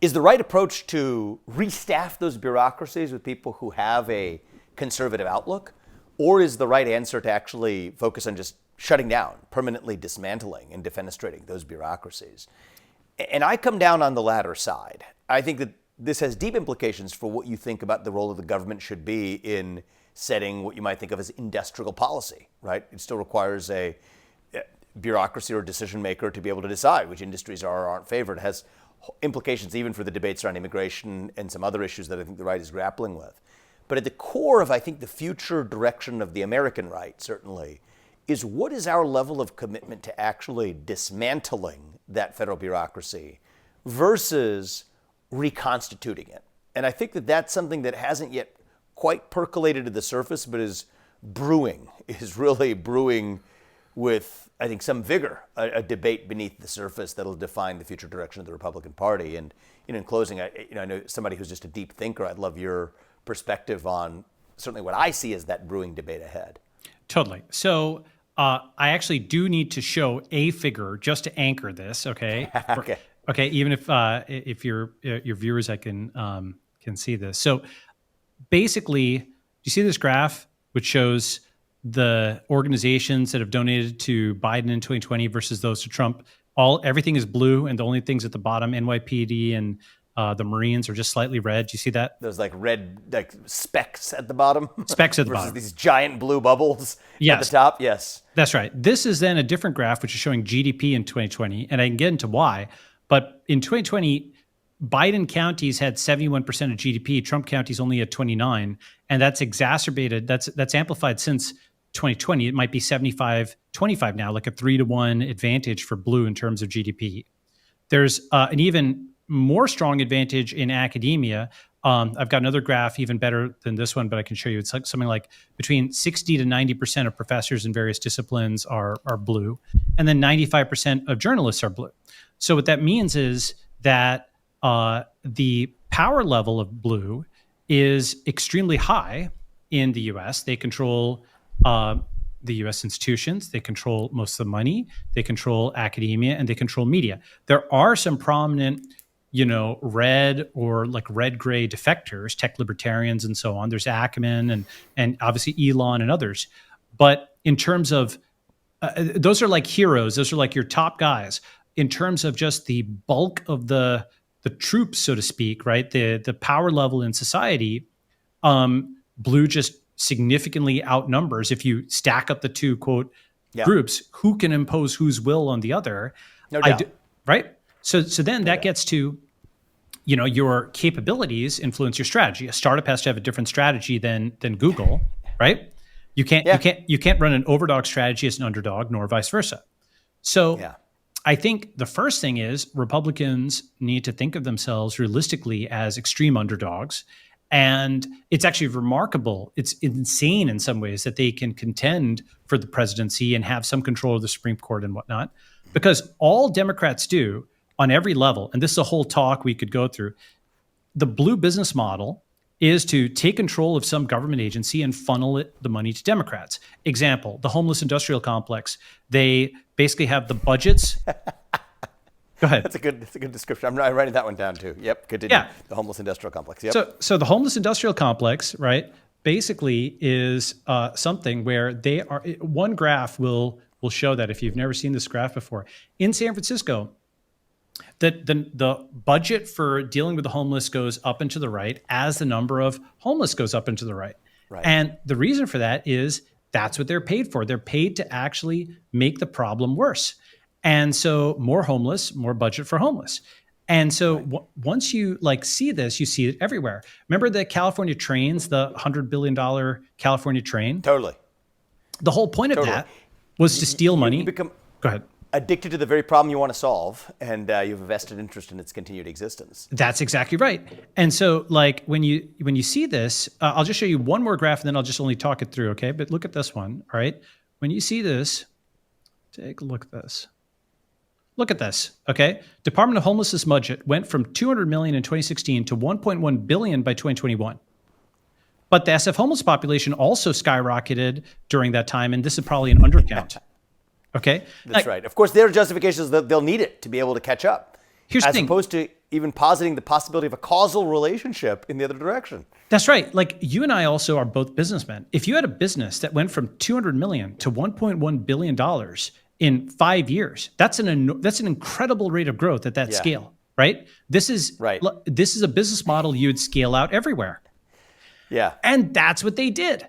Is the right approach to restaff those bureaucracies with people who have a conservative outlook? Or is the right answer to actually focus on just shutting down, permanently dismantling and defenestrating those bureaucracies? And I come down on the latter side. I think that this has deep implications for what you think about the role of the government should be in setting what you might think of as industrial policy, right? It still requires a bureaucracy or decision maker to be able to decide which industries are or aren't favored. It has implications even for the debates around immigration and some other issues that I think the right is grappling with. But at the core of, I think, the future direction of the American right, certainly, is what is our level of commitment to actually dismantling that federal bureaucracy versus reconstituting it. And I think that that's something that hasn't yet quite percolated to the surface, but is really brewing with, I think, some vigor, a debate beneath the surface that'll define the future direction of the Republican Party. And in closing, I know somebody who's just a deep thinker, I'd love your perspective on certainly what I see as that brewing debate ahead. Totally. So I actually do need to show a figure just to anchor this. Okay. Okay. Okay. Even if your viewers can see this. So basically, do you see this graph which shows the organizations that have donated to Biden in 2020 versus those to Trump? Everything is blue, and the only things at the bottom, NYPD and the Marines, are just slightly red. Do you see that? Those red specks at the bottom? Specks at the versus bottom. These giant blue bubbles at the top? Yes. That's right. This is then a different graph, which is showing GDP in 2020, and I can get into why. But in 2020, Biden counties had 71% of GDP. Trump counties only at 29%, and that's exacerbated. That's amplified since 2020. It might be 75-25 now, like a 3-to-1 advantage for blue in terms of GDP. There's an even more strong advantage in academia. I've got another graph even better than this one, but I can show you. It's like something like between 60 to 90% of professors in various disciplines are blue, and then 95% of journalists are blue. So what that means is that the power level of blue is extremely high in the U.S. They control the U.S. institutions, they control most of the money, they control academia, and they control media. There are some prominent, red or like red-gray defectors, tech libertarians and so on. There's Ackman and obviously Elon and others. But in terms of, those are like heroes. Those are like your top guys. In terms of just the bulk of the troops, so to speak, right? The power level in society, blue just significantly outnumbers. If you stack up the two groups, who can impose whose will on the other? No doubt. Right? So then that gets to, your capabilities influence your strategy. A startup has to have a different strategy than Google, right? You can't run an overdog strategy as an underdog, nor vice versa. So I think the first thing is Republicans need to think of themselves realistically as extreme underdogs. And it's actually remarkable. It's insane in some ways that they can contend for the presidency and have some control of the Supreme Court and whatnot, because all Democrats do on every level, and this is a whole talk we could go through, the blue business model is to take control of some government agency and funnel the money to Democrats. Example, the homeless industrial complex. They basically have the budgets. Go ahead. That's a good description. I'm writing that one down too. Yep. Continue. Yeah. The homeless industrial complex. Yep. So the homeless industrial complex, right, basically is something where they are. One graph will show that if you've never seen this graph before. In San Francisco, the budget for dealing with the homeless goes up and to the right as the number of homeless goes up and to the right. Right. And the reason for that is that's what they're paid for. They're paid to actually make the problem worse. And so more homeless, more budget for homeless. And so once you see this, you see it everywhere. Remember the California trains, the $100 billion California train? Totally. The whole point of that was to steal money. You become Go ahead. Addicted to the very problem you want to solve, and you have a vested interest in its continued existence. That's exactly right. And so when you see this, I'll just show you one more graph and then I'll just only talk it through, okay? But look at this one, all right? When you see this, take a look at this. Look at this, okay? Department of Homelessness budget went from $200 million in 2016 to $1.1 billion by 2021. But the SF homeless population also skyrocketed during that time, and this is probably an undercount, okay? That's right. Of course, their justification is that they'll need it to be able to catch up. Here's the as thing. opposed to even positing the possibility of a causal relationship in the other direction. That's right. Like you and I also are both businessmen. If you had a business that went from 200 million to 1.1 billion dollars in 5 years, that's an incredible rate of growth at that scale, right? This is a business model you'd scale out everywhere. Yeah. And that's what they did.